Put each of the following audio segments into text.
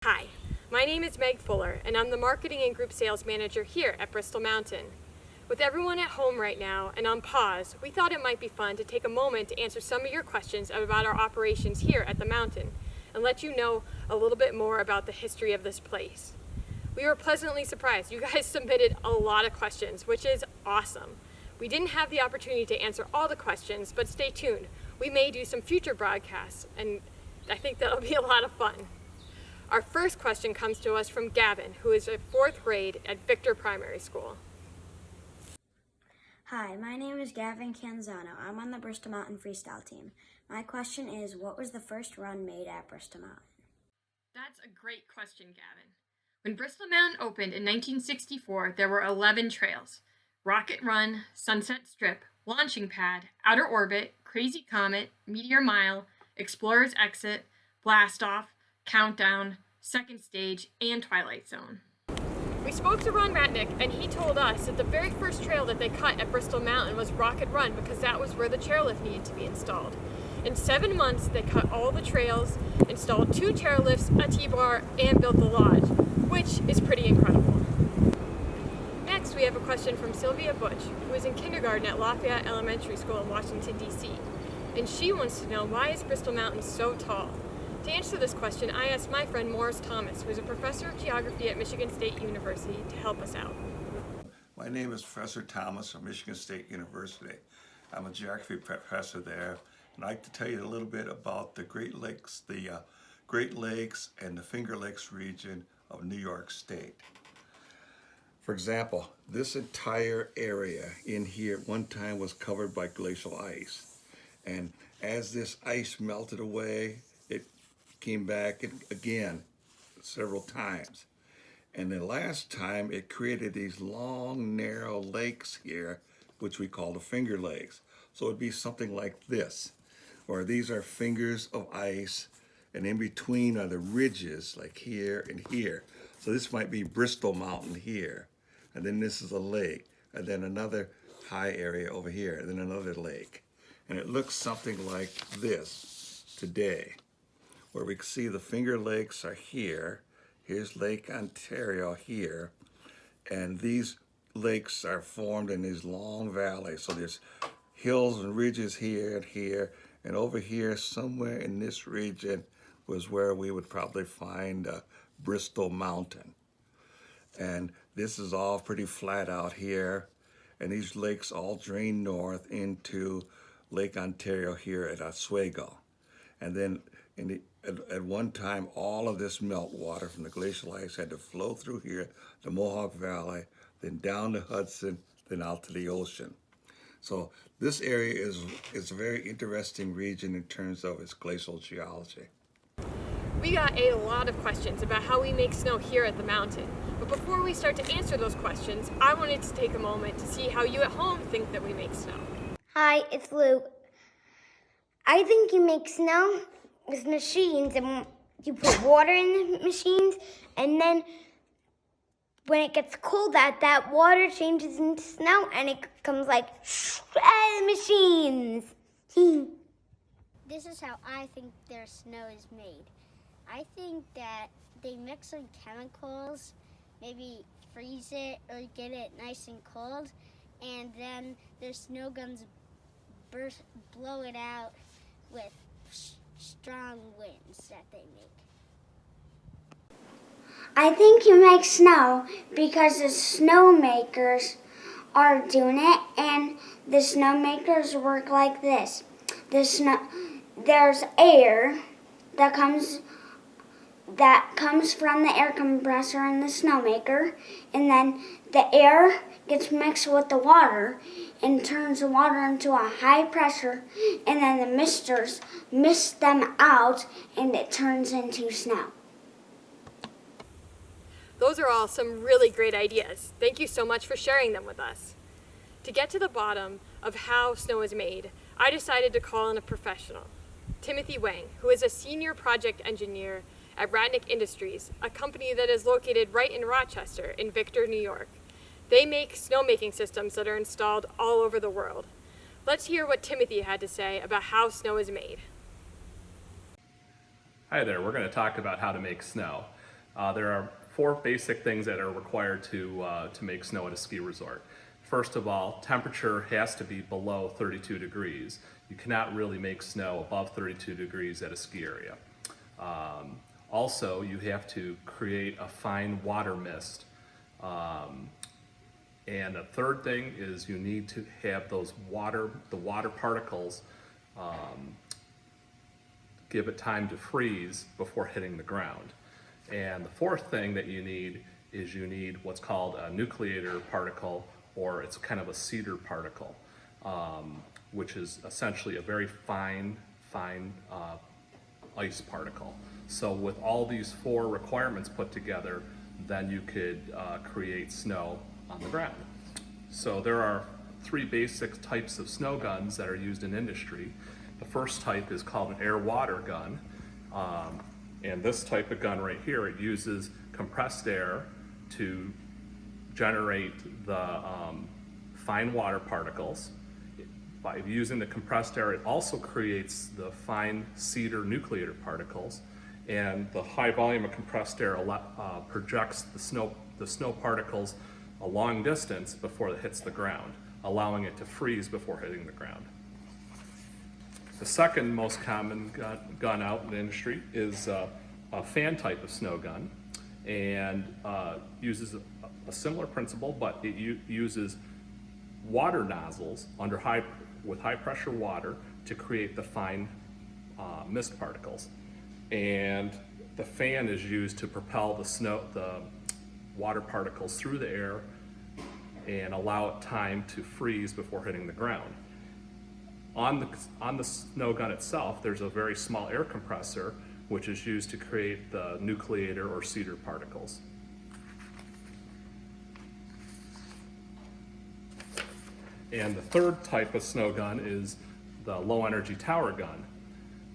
Hi, my name is Meg Fuller, and I'm the Marketing and Group Sales Manager here at Bristol Mountain. With everyone at home right now and on pause, we thought it might be fun to take a moment to answer some of your questions about our operations here at the Mountain and let you know a little bit more about the history of this place. We were pleasantly surprised. You guys submitted a lot of questions, which is awesome. We didn't have the opportunity to answer all the questions, but stay tuned. We may do some future broadcasts, and I think that'll be a lot of fun. Our first question comes to us from Gavin, who is in 4th grade at Victor Primary School. Hi, my name is Gavin Canzano. I'm on the Bristol Mountain freestyle team. My question is, what was the first run made at Bristol Mountain? That's a great question, Gavin. When Bristol Mountain opened in 1964, there were 11 trails: Rocket Run, Sunset Strip, Launching Pad, Outer Orbit, Crazy Comet, Meteor Mile, Explorer's Exit, Blast Off, Countdown, Second Stage, and Twilight Zone. We spoke to Ron Radnik, and he told us that the very first trail that they cut at Bristol Mountain was Rocket Run because that was where the chairlift needed to be installed. In 7 months, they cut all the trails, installed 2 chairlifts, a T-bar, and built the lodge, which is pretty incredible. Next, we have a question from Sylvia Butch, who is in kindergarten at Lafayette Elementary School in Washington, D.C. And she wants to know, why is Bristol Mountain so tall? To answer this question, I asked my friend Morris Thomas, who is a professor of geography at Michigan State University, to help us out. My name is Professor Thomas from Michigan State University. I'm a geography professor there, and I'd like to tell you a little bit about the Great Lakes and the Finger Lakes region of New York State. For example, this entire area in here at one time was covered by glacial ice. And as this ice melted away, it came back again several times. And the last time it created these long, narrow lakes here, which we call the Finger Lakes. So it'd be something like this, or these are fingers of ice, and in between are the ridges, like here and here. So this might be Bristol Mountain here, and then this is a lake, and then another high area over here, and then another lake. And it looks something like this today, where we can see the Finger Lakes are here. Here's Lake Ontario here, and these lakes are formed in these long valleys. So there's hills and ridges here and here, and over here somewhere in this region was where we would probably find Bristol Mountain. And this is all pretty flat out here, and these lakes all drain north into Lake Ontario here at Oswego. And then at one time, all of this meltwater from the glacial ice had to flow through here, the Mohawk Valley, then down the Hudson, then out to the ocean. So this area is a very interesting region in terms of its glacial geology. We got a lot of questions about how we make snow here at the mountain. But before we start to answer those questions, I wanted to take a moment to see how you at home think that we make snow. Hi, it's Luke. I think you make snow with machines, and you put water in the machines, and then when it gets cold, that water changes into snow, and it comes like machines. This is how I think their snow is made. I think that they mix some chemicals, maybe freeze it or get it nice and cold, and then their snow guns blow it out with strong winds that they make. I think you make snow because the snowmakers are doing it, and the snowmakers work like this. There's air that comes from the air compressor in the snowmaker, and then the air gets mixed with the water and turns the water into a high pressure, and then the misters mist them out, and it turns into snow. Those are all some really great ideas. Thank you so much for sharing them with us. To get to the bottom of how snow is made, I decided to call in a professional, Timothy Wang, who is a senior project engineer at Radnik Industries, a company that is located right in Rochester in Victor, New York. They make snowmaking systems that are installed all over the world. Let's hear what Timothy had to say about how snow is made. Hi there, we're going to talk about how to make snow. There are 4 basic things that are required to make snow at a ski resort. First of all, temperature has to be below 32 degrees. You cannot really make snow above 32 degrees at a ski area. Also, you have to create a fine water mist. And the third thing is you need to have the water particles give it time to freeze before hitting the ground. And the fourth thing that you need is you need what's called a nucleator particle, or it's kind of a cedar particle, which is essentially a very fine ice particle. So with all these 4 requirements put together, then you could create snow on the ground. So there are 3 basic types of snow guns that are used in industry. The first type is called an air-water gun. And this type of gun right here, it uses compressed air to generate the fine water particles. By using the compressed air, it also creates the fine cedar nucleator particles. And the high volume of compressed air projects the snow particles a long distance before it hits the ground, allowing it to freeze before hitting the ground. The second most common gun out in the industry is a fan type of snow gun, and uses a similar principle, but it uses water nozzles with high pressure water to create the fine mist particles. And the fan is used to propel the water particles through the air and allow it time to freeze before hitting the ground. On the snow gun itself, there's a very small air compressor which is used to create the nucleator or cedar particles. And the third type of snow gun is the low energy tower gun.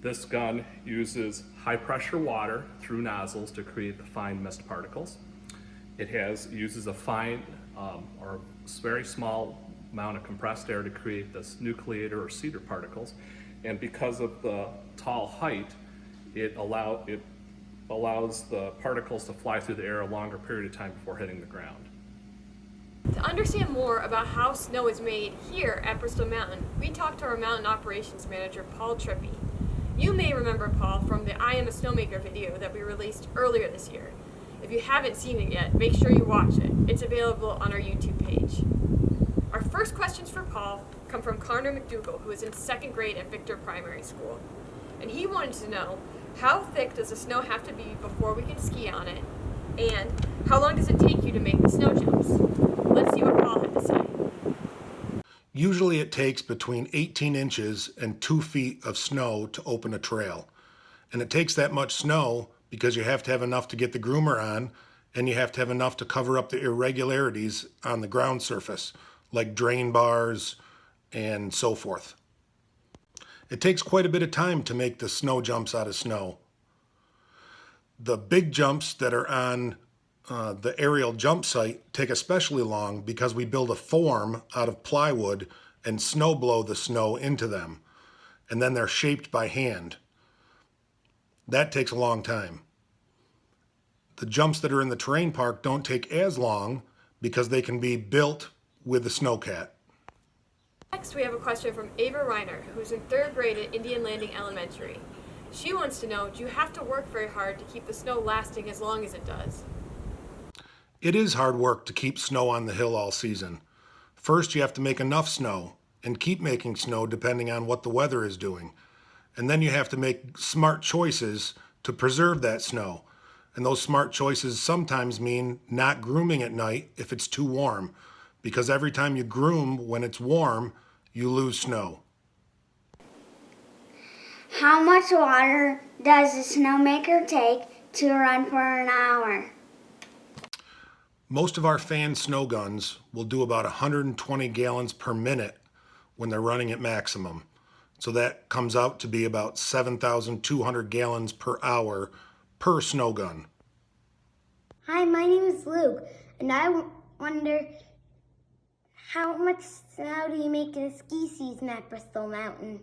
This gun uses high pressure water through nozzles to create the fine mist particles. It uses a fine or very small amount of compressed air to create this nucleator or cedar particles. And because of the tall height, it allows the particles to fly through the air a longer period of time before hitting the ground. To understand more about how snow is made here at Bristol Mountain, we talked to our mountain operations manager, Paul Trippi. You may remember Paul from the I Am a Snowmaker video that we released earlier this year. If you haven't seen it yet, make sure you watch it. It's available on our YouTube page. Our first questions for Paul come from Connor McDougall, who is in 2nd grade at Victor Primary School. And he wanted to know, how thick does the snow have to be before we can ski on it? And how long does it take you to make the snow jumps? Let's see what Paul had to say. Usually it takes between 18 inches and 2 feet of snow to open a trail. And it takes that much snow because you have to have enough to get the groomer on, and you have to have enough to cover up the irregularities on the ground surface, like drain bars and so forth. It takes quite a bit of time to make the snow jumps out of snow. The big jumps that are on the aerial jump site take especially long because we build a form out of plywood and snow blow the snow into them, and then they're shaped by hand. That takes a long time. The jumps that are in the terrain park don't take as long because they can be built with a snowcat. Next, we have a question from Ava Reiner, who's in 3rd grade at Indian Landing Elementary. She wants to know, do you have to work very hard to keep the snow lasting as long as it does? It is hard work to keep snow on the hill all season. First, you have to make enough snow and keep making snow depending on what the weather is doing. And then you have to make smart choices to preserve that snow. And those smart choices sometimes mean not grooming at night if it's too warm, because every time you groom when it's warm, you lose snow. How much water does a snowmaker take to run for an hour? Most of our fan snow guns will do about 120 gallons per minute when they're running at maximum. So that comes out to be about 7,200 gallons per hour per snow gun. Hi, my name is Luke, and I wonder, how much snow do you make in a ski season at Bristol Mountain?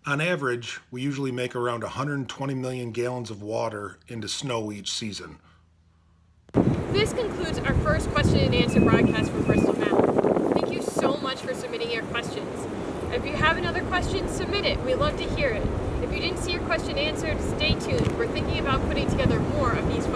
On average, we usually make around 120 million gallons of water into snow each season. This concludes our first question and answer broadcast for Bristol Mountain. Thank you so much for submitting your questions. If you have another question, submit it. We'd love to hear it. If you didn't see your question answered, stay tuned. We're thinking about putting together more of these